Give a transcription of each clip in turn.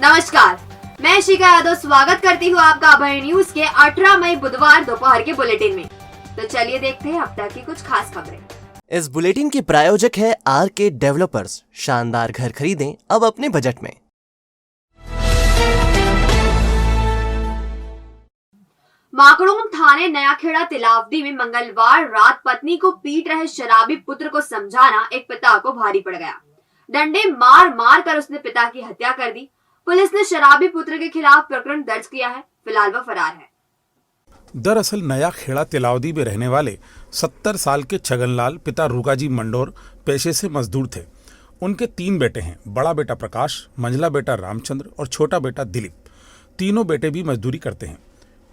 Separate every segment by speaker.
Speaker 1: नमस्कार, मैं शिखा यादव स्वागत करती हूँ आपका अभय न्यूज के 18 मई बुधवार दोपहर के बुलेटिन में। तो चलिए देखते हैं अब तक की कुछ खास खबरें।
Speaker 2: इस बुलेटिन के प्रायोजक है आरके डेवलपर्स। शानदार घर खरीदें अब अपने बजट में।
Speaker 1: माकड़ोम थाने नयाखेड़ा तिलावदी में मंगलवार रात पत्नी को पीट रहे शराबी पुत्र को समझाना एक पिता को भारी पड़ गया। डंडे मार मार कर उसने पिता की हत्या कर दी। पुलिस ने शराबी पुत्र के खिलाफ प्रकरण दर्ज किया है। फिलहाल वह फरार है।
Speaker 3: दरअसल नयाखेड़ा तिलावदी में रहने वाले 70 साल के छगनलाल पिता रुगाजी मंडोर पेशे से मजदूर थे। उनके 3 बेटे हैं, बड़ा बेटा प्रकाश, मंझला बेटा रामचंद्र और छोटा बेटा दिलीप। तीनों बेटे भी मजदूरी करते हैं।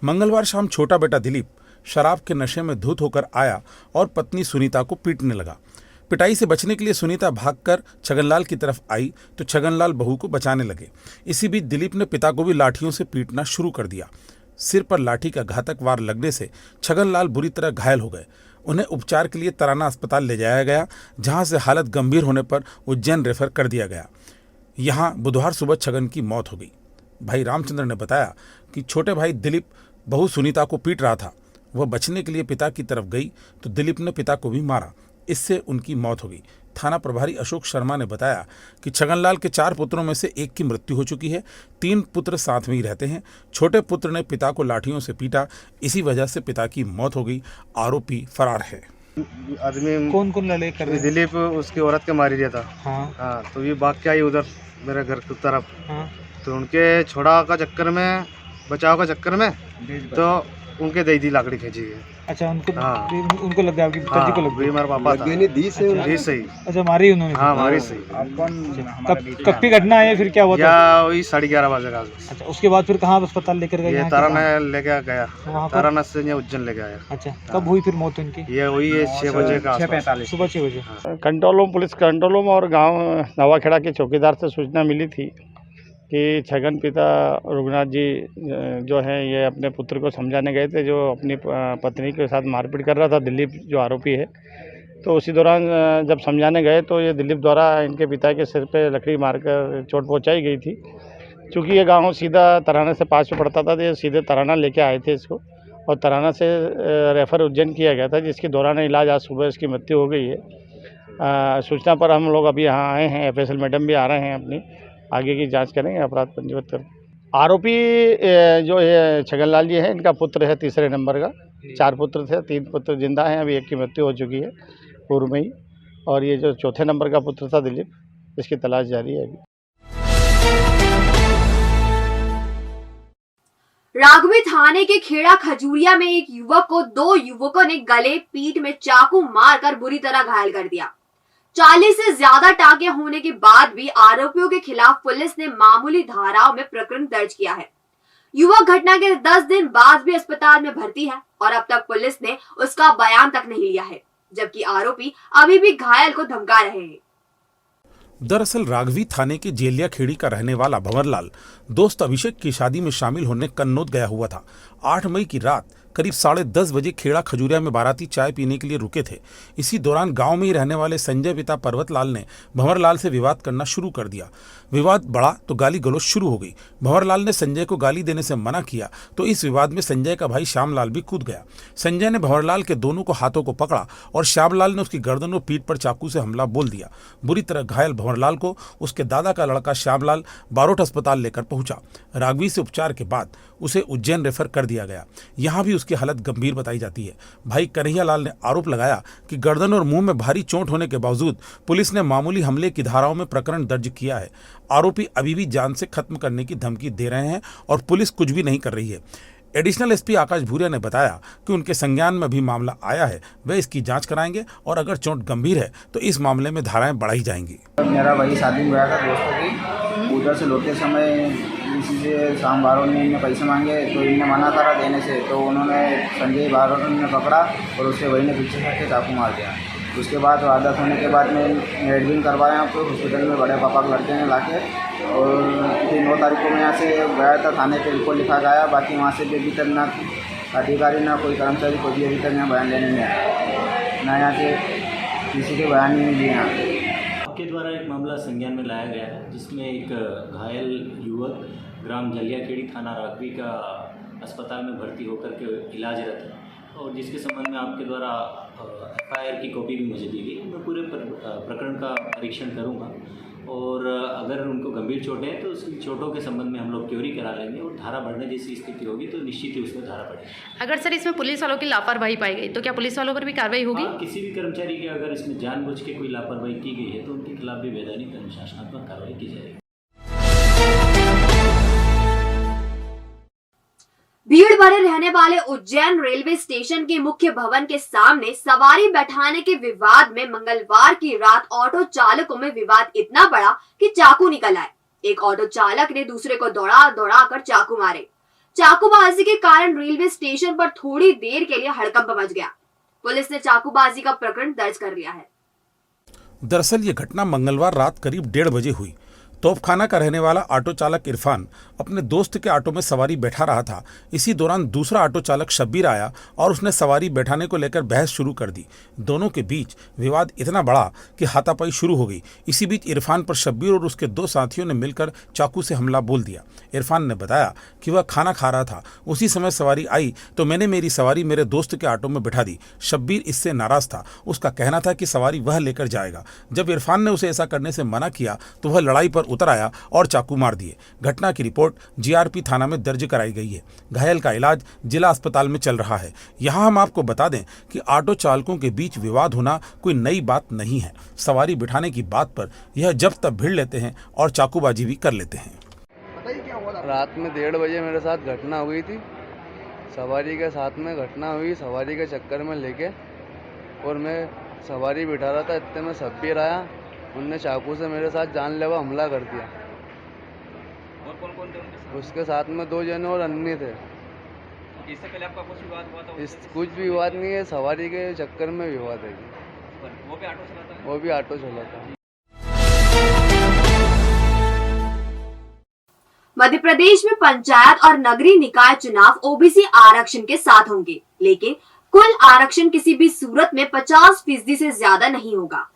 Speaker 3: मंगलवार शाम छोटा बेटा दिलीप शराब के नशे में धुत होकर आया और पत्नी सुनीता को पीटने लगा। पिटाई से बचने के लिए सुनीता भागकर छगनलाल की तरफ आई तो छगनलाल बहू को बचाने लगे। इसी बीच दिलीप ने पिता को भी लाठियों से पीटना शुरू कर दिया। सिर पर लाठी का घातक वार लगने से छगनलाल बुरी तरह घायल हो गए। उन्हें उपचार के लिए तराना अस्पताल ले जाया गया, जहां से हालत गंभीर होने पर उज्जैन रेफर कर दिया गया। यहां बुधवार सुबह छगन की मौत हो गई। भाई रामचंद्र ने बताया कि छोटे भाई दिलीप बहू सुनीता को पीट रहा था। वह बचने के लिए पिता की तरफ गई तो दिलीप ने पिता को भी मारा। इससे उनकी मौत हो गई। थाना प्रभारी अशोक शर्मा ने बताया कि छगनलाल के 4 पुत्रों में से एक की मृत्यु हो चुकी है। 3 पुत्र साथ में ही रहते हैं। छोटे पुत्र ने पिता को लाठियों से पीटा, इसी वजह से पिता की मौत हो गई। आरोपी फरार है।
Speaker 4: आदमी कौन लड़ाई कर रहे? दिलीप उसकी औरत के मारी दिया था। हाँ, तो ये भाग के आई उधर मेरे घर की तरफ। तो उनके छोड़ा का चक्कर में, बचाव का चक्कर में, तो उनके दही दी लाकड़ी खींची गई।
Speaker 5: अच्छा, उनको लग गया, आपकी पिताजी को लग गई?
Speaker 4: मेरा पापा था। दी सही।
Speaker 5: अच्छा, मारी उन्होंने? हाँ,
Speaker 4: मारी सही।
Speaker 5: कब की घटना है, फिर क्या हुआ था?
Speaker 4: वही 11:30 बजे का।
Speaker 5: अच्छा, उसके बाद फिर कहाँ अस्पताल लेकर गए?
Speaker 4: ताराना लेके गया। ताराना से उज्जैन लेके आया।
Speaker 5: अच्छा, कब हुई फिर मौत उनकी?
Speaker 4: ये हुई है 6 बजे का,
Speaker 5: 6:45 सुबह 6 बजे।
Speaker 6: Control room, police control room और गांव नवाखेड़ा के चौकीदार से सूचना मिली थी कि छगन पिता रघुनाथ जी जो हैं ये अपने पुत्र को समझाने गए थे, जो अपनी पत्नी के साथ मारपीट कर रहा था, दिलीप जो आरोपी है। तो उसी दौरान जब समझाने गए तो ये दिलीप द्वारा इनके पिता के सिर पे लकड़ी मारकर चोट पहुंचाई गई थी। चूँकि ये गांव सीधा तराना से पास में पड़ता था, तो ये सीधे तराना लेके आए थे इसको, और तराना से रेफर उज्जैन किया गया था, जिसके दौरान इलाज आज सुबह इसकी मृत्यु हो गई है। सूचना पर हम लोग अभी यहाँ आए हैं। FSL मैडम भी आ रहे हैं, अपनी आगे की जांच करेंगे, अपराध पंजीबद्ध कर। आरोपी जो है छगनलाल जी है, इनका पुत्र है 3रे नंबर का। 4 पुत्र थे, 3 पुत्र जिंदा हैं, अभी एक की मृत्यु हो चुकी है पूर्व में ही। और ये जो 4थे नंबर का पुत्र था दिलीप, इसकी तलाश जारी है अभी।
Speaker 1: राघवी थाने के खेड़ा खजूरिया में एक युवक को 2 युवकों ने गले पीठ में चाकू मारकर बुरी तरह घायल कर दिया। 40 से ज्यादा टांके होने के बाद भी आरोपियों के खिलाफ पुलिस ने मामूली धाराओं में प्रकरण दर्ज किया है। युवक घटना के 10 दिन बाद भी अस्पताल में भर्ती है और अब तक पुलिस ने उसका बयान तक नहीं लिया है, जबकि आरोपी अभी भी घायल को धमका रहे हैं।
Speaker 3: दरअसल राघवी थाने के जेलिया खेड़ी का रहने वाला भंवरलाल दोस्त अभिषेक की शादी में शामिल होने कन्नौज गया हुआ था। 8 मई की रात करीब 10:30 बजे खेड़ा खजूरिया में बाराती चाय पीने के लिए रुके थे। इसी दौरान गांव में ही रहने वाले संजय पिता पर्वतलाल ने भंवरलाल से विवाद करना शुरू कर दिया। विवाद बढ़ा तो गाली गलौज शुरू हो गई। भंवरलाल ने संजय को गाली देने से मना किया तो इस विवाद में संजय का भाई श्यामलाल भी कूद गया। संजय ने भंवरलाल के दोनों को हाथों को पकड़ा और श्यामलाल ने उसकी गर्दन और पीठ पर चाकू से हमला बोल दिया। बुरी तरह घायल भंवरलाल को उसके दादा का लड़का श्यामलाल बारोट अस्पताल लेकर पहुंचा। राघवी से उपचार के बाद उसे उज्जैन रेफर कर दिया गया। यहाँ भी उसकी हालत गंभीर बताई जाती है। भाई कन्हैयालाल ने आरोप लगाया कि गर्दन और मुंह में भारी चोट होने के बावजूद पुलिस ने मामूली हमले की धाराओं में प्रकरण दर्ज किया है। आरोपी अभी भी जान से खत्म करने की धमकी दे रहे हैं और पुलिस कुछ भी नहीं कर रही है। एडिशनल SP आकाश भूरिया ने बताया कि उनके संज्ञान में भी मामला आया है, वे इसकी जांच कराएंगे और अगर चोट गंभीर है तो इस मामले में धाराएं बढ़ाई जाएंगी।
Speaker 7: मेरा भाई शादी में गया था दोस्तों की, उधर से लौटते समय किसी से शाम बारोट ने इनने पैसे मांगे तो इनने मना करा देने से, तो उन्होंने संजय बारोट ने पकड़ा और उससे वही ने पीछे करके चाकू मार दिया। उसके बाद आदत होने के बाद मैं एडमिट करवाया तो हॉस्पिटल में बड़े पापा के लड़के ने लाके, और 9 तारीख को मैं यहाँ से गया था थाने पे, रिपोर्ट लिखा गया। बाकी वहाँ से भी अभी तक ना अधिकारी ना कोई कर्मचारी को भी अभी तक यहाँ बयान लेने नहीं आया, ना यहाँ से किसी के बयान ही नहीं दिए। यहाँ
Speaker 8: द्वारा एक मामला संज्ञान में लाया गया है जिसमें एक घायल युवक ग्राम जलियाखेड़ी थाना राकवी का अस्पताल में भर्ती होकर के इलाजरत है और जिसके संबंध में आपके द्वारा FIR की कॉपी भी मुझे दी गई। मैं पूरे प्रकरण का परीक्षण करूंगा और अगर उनको गंभीर चोटें हैं तो उस चोटों के संबंध में हम लोग क्यूरी करा लेंगे और धारा बढ़ने जैसी स्थिति होगी तो निश्चित ही उसमें धारा बढ़ेगी।
Speaker 9: अगर सर इसमें पुलिस वालों की लापरवाही पाई गई तो क्या पुलिस वालों पर भी कार्रवाई होगी?
Speaker 8: किसी भी कर्मचारी की अगर इसमें जानबूझ के कोई लापरवाही की गई है तो उनके खिलाफ भी वैधानिक अनुशासनात्मक कार्रवाई की जाएगी।
Speaker 1: भीड़ भरे रहने वाले उज्जैन रेलवे स्टेशन के मुख्य भवन के सामने सवारी बैठाने के विवाद में मंगलवार की रात ऑटो चालकों में विवाद इतना बड़ा कि चाकू निकल आए। एक ऑटो चालक ने दूसरे को दौड़ा कर चाकू मारे। चाकूबाजी के कारण रेलवे स्टेशन पर थोड़ी देर के लिए हड़कंप मच गया। पुलिस ने चाकूबाजी का प्रकरण दर्ज कर लिया है।
Speaker 3: दरअसल ये घटना मंगलवार रात करीब 1:30 बजे हुई। तोपखाना का रहने वाला ऑटो चालक इरफान अपने दोस्त के ऑटो में सवारी बैठा रहा था। इसी दौरान दूसरा ऑटो चालक शब्बीर आया और उसने सवारी बैठाने को लेकर बहस शुरू कर दी। दोनों के बीच विवाद इतना बड़ा कि हाथापाई शुरू हो गई। इसी बीच इरफान पर शब्बीर और उसके 2 साथियों ने मिलकर चाकू से हमला बोल दिया। इरफान ने बताया कि वह खाना खा रहा था। उसी समय सवारी आई तो मैंने मेरी सवारी मेरे दोस्त के ऑटो में बैठा दी। शब्बीर इससे नाराज था। उसका कहना था कि सवारी वह लेकर जाएगा। जब इरफान ने उसे ऐसा करने से मना किया तो वह लड़ाई पर उतर आया और चाकू मार दिए। घटना की रिपोर्ट GRP थाना में दर्ज कराई गई है। घायल का इलाज जिला अस्पताल में चल रहा है। यहाँ हम आपको बता दें कि ऑटो चालकों के बीच विवाद होना कोई नई बात नहीं है। सवारी बिठाने की बात पर यह जब तब भिड़ लेते हैं और चाकूबाजी भी कर लेते हैं।
Speaker 10: रात में 1:30 बजे मेरे साथ घटना हुई थी। सवारी के साथ में घटना हुई। सवारी के चक्कर में लेके और मैं सवारी बिठा रहा था, इतने में शब्बीर आया। उनने चाकू से मेरे साथ जानलेवा हमला कर दिया।
Speaker 11: और कौन थे
Speaker 10: उसके साथ में 2 जने और अन्य थे।
Speaker 11: इससे पहले आपका कुछ विवाद हुआ था?
Speaker 10: कुछ भी विवाद नहीं है, सवारी के चक्कर में विवाद है।
Speaker 11: वो भी ऑटो चलाता है?
Speaker 10: वो भी ऑटो चलाता है।
Speaker 1: मध्य प्रदेश में पंचायत और नगरीय निकाय चुनाव OBC आरक्षण के साथ होंगे, लेकिन कुल आरक्षण किसी भी सूरत में 50% से ज्यादा नहीं होगा।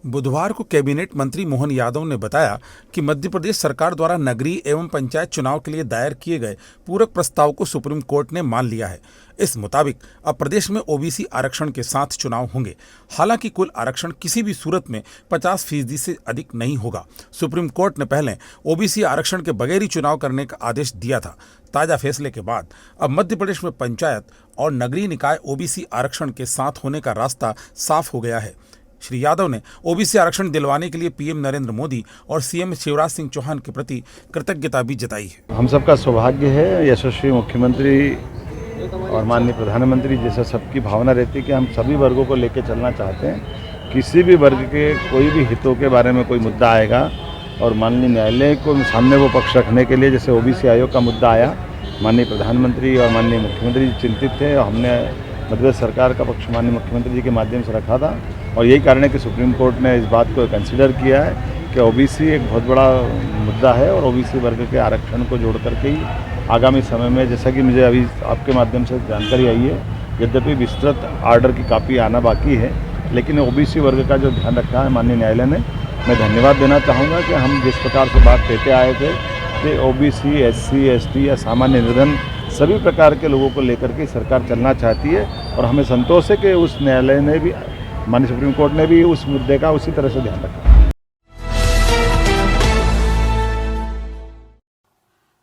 Speaker 3: बुधवार को कैबिनेट मंत्री मोहन यादव ने बताया कि मध्य प्रदेश सरकार द्वारा नगरीय एवं पंचायत चुनाव के लिए दायर किए गए पूरक प्रस्ताव को सुप्रीम कोर्ट ने मान लिया है। इस मुताबिक अब प्रदेश में OBC आरक्षण के साथ चुनाव होंगे। हालांकि कुल आरक्षण किसी भी सूरत में 50% से अधिक नहीं होगा। सुप्रीम कोर्ट ने पहले OBC आरक्षण के बगैर ही चुनाव करने का आदेश दिया था। ताजा फैसले के बाद अब मध्य प्रदेश में पंचायत और नगरीय निकाय OBC आरक्षण के साथ होने का रास्ता साफ हो गया है। श्री यादव ने OBC आरक्षण दिलवाने के लिए PM नरेंद्र मोदी और CM शिवराज सिंह चौहान के प्रति कृतज्ञता भी जताई है।
Speaker 6: हम सबका सौभाग्य है, यशस्वी मुख्यमंत्री और माननीय प्रधानमंत्री जैसा सबकी भावना रहती है कि हम सभी वर्गों को लेकर चलना चाहते हैं। किसी भी वर्ग के कोई भी हितों के बारे में कोई मुद्दा आएगा और माननीय न्यायालय को सामने वो पक्ष रखने के लिए, जैसे OBC आयोग का मुद्दा आया, माननीय प्रधानमंत्री और माननीय मुख्यमंत्री जी चिंतित थे और हमने मध्य प्रदेश सरकार का पक्ष माननीय मुख्यमंत्री जी के माध्यम से रखा था। और यही कारण है कि सुप्रीम कोर्ट ने इस बात को कंसिडर किया है कि OBC एक बहुत बड़ा मुद्दा है और OBC वर्ग के आरक्षण को जोड़ करके ही आगामी समय में, जैसा कि मुझे अभी आपके माध्यम से जानकारी आई है, यद्यपि विस्तृत आर्डर की कॉपी आना बाकी है, लेकिन OBC वर्ग का जो ध्यान रखा है माननीय न्यायालय ने, मैं धन्यवाद देना चाहूँगा कि हम जिस प्रकार से बात कहते आए थे कि OBC, SC, ST या सामान्य निर्धन सभी प्रकार के लोगों को लेकर के सरकार चलना चाहती है और हमें संतोष है कि उस न्यायालय ने भी, माननीय सुप्रीम कोर्ट ने भी उस मुद्दे का उसी तरह से ध्यान रखा।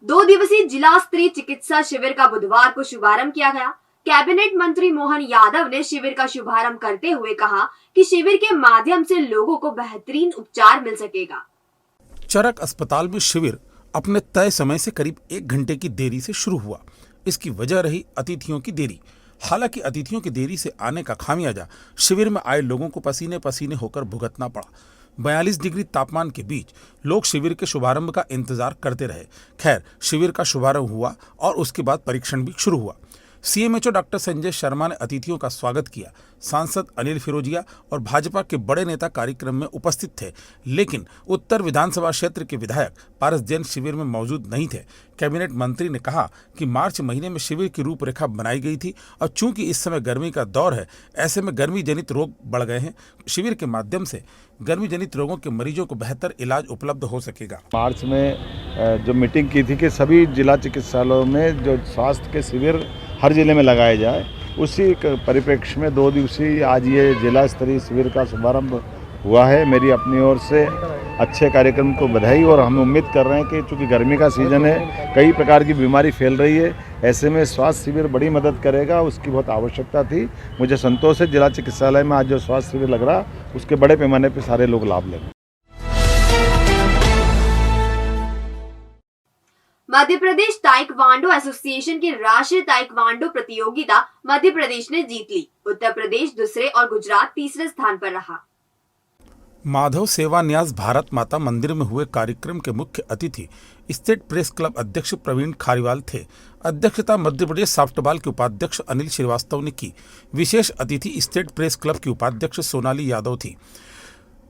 Speaker 1: 2 दिवसीय जिला स्तरीय चिकित्सा शिविर का बुधवार को शुभारंभ किया गया। कैबिनेट मंत्री मोहन यादव ने शिविर का शुभारंभ करते हुए कहा कि शिविर के माध्यम से लोगों को बेहतरीन उपचार मिल सकेगा।
Speaker 3: चरक अस्पताल में शिविर अपने तय समय से करीब 1 घंटे की देरी से शुरू हुआ। इसकी वजह रही अतिथियों की देरी। हालांकि अतिथियों की देरी से आने का खामियाजा शिविर में आए लोगों को पसीने पसीने होकर भुगतना पड़ा। 42 डिग्री तापमान के बीच लोग शिविर के शुभारंभ का इंतजार करते रहे। खैर, शिविर का शुभारंभ हुआ और उसके बाद परीक्षण भी शुरू हुआ। सीएमएचओ डॉक्टर संजय शर्मा ने अतिथियों का स्वागत किया। सांसद अनिल फिरोजिया और भाजपा के बड़े नेता कार्यक्रम में उपस्थित थे, लेकिन उत्तर विधानसभा क्षेत्र के विधायक पारस जैन शिविर में मौजूद नहीं थे। कैबिनेट मंत्री ने कहा कि मार्च महीने में शिविर की रूपरेखा बनाई गई थी और चूंकि इस समय गर्मी का दौर है, ऐसे में गर्मी जनित रोग बढ़ गए हैं। शिविर के माध्यम से गर्मी जनित रोगों के मरीजों को बेहतर इलाज उपलब्ध हो सकेगा।
Speaker 6: मार्च में जो मीटिंग की थी कि सभी जिला चिकित्सालयों में जो स्वास्थ्य के शिविर हर जिले में लगाए जाए, उसी परिप्रेक्ष्य में 2 दिवसीय आज ये जिला स्तरीय शिविर का शुभारंभ हुआ है। मेरी अपनी ओर से अच्छे कार्यक्रम को बधाई, और हम उम्मीद कर रहे हैं कि चूँकि गर्मी का सीज़न है, कई प्रकार की बीमारी फैल रही है, ऐसे में स्वास्थ्य शिविर बड़ी मदद करेगा। उसकी बहुत आवश्यकता थी। मुझे संतोष है जिला चिकित्सालय में आज जो स्वास्थ्य शिविर लग रहा, उसके बड़े पैमाने पर सारे लोग लाभ लेंगे।
Speaker 1: मध्य प्रदेश ताइक्वांडो एसोसिएशन की राष्ट्रीय ताइक्वांडो प्रतियोगिता मध्य प्रदेश ने जीत ली। उत्तर प्रदेश दूसरे और गुजरात तीसरे स्थान पर रहा।
Speaker 3: माधव सेवा न्यास भारत माता मंदिर में हुए कार्यक्रम के मुख्य अतिथि स्टेट प्रेस क्लब अध्यक्ष प्रवीण खारीवाल थे। अध्यक्षता मध्य प्रदेश सॉफ्टबॉल के उपाध्यक्ष अनिल श्रीवास्तव ने की। विशेष अतिथि स्टेट प्रेस क्लब की उपाध्यक्ष सोनाली यादव थी।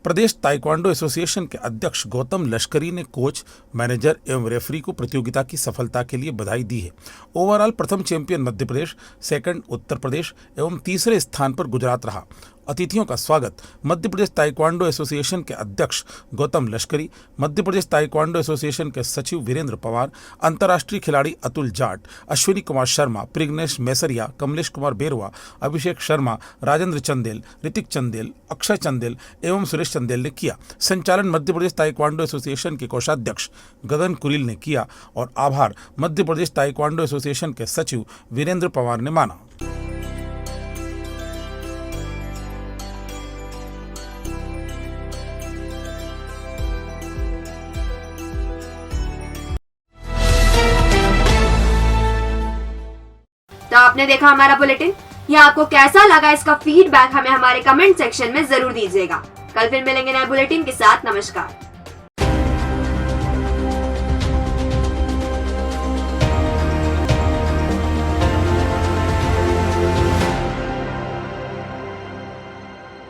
Speaker 3: प्रदेश ताइक्वांडो एसोसिएशन के अध्यक्ष गौतम लश्करी ने कोच, मैनेजर एवं रेफरी को प्रतियोगिता की सफलता के लिए बधाई दी है। ओवरऑल प्रथम चैंपियन मध्य प्रदेश, सेकंड उत्तर प्रदेश एवं तीसरे स्थान पर गुजरात रहा। अतिथियों का स्वागत मध्य प्रदेश ताइक्वांडो एसोसिएशन के अध्यक्ष गौतम लश्करी, मध्य प्रदेश ताइक्वांडो एसोसिएशन के सचिव वीरेंद्र पवार, अंतर्राष्ट्रीय खिलाड़ी अतुल जाट, अश्विनी कुमार शर्मा, प्रज्ञेश मैसरिया, कमलेश कुमार बेरवा, अभिषेक शर्मा, राजेंद्र चंदेल, ऋतिक चंदेल, अक्षय चंदेल एवं सुरेश चंदेल ने किया। संचालन मध्य प्रदेश ताइक्वांडो एसोसिएशन के कोषाध्यक्ष गगन कुरिल ने किया और आभार मध्य प्रदेश ताइक्वांडो एसोसिएशन के सचिव वीरेंद्र पवार ने माना।
Speaker 1: तो आपने देखा हमारा बुलेटिन। यह आपको कैसा लगा, इसका फीडबैक हमें हमारे कमेंट सेक्शन में जरूर दीजिएगा। कल फिर मिलेंगे नए बुलेटिन के साथ। नमस्कार।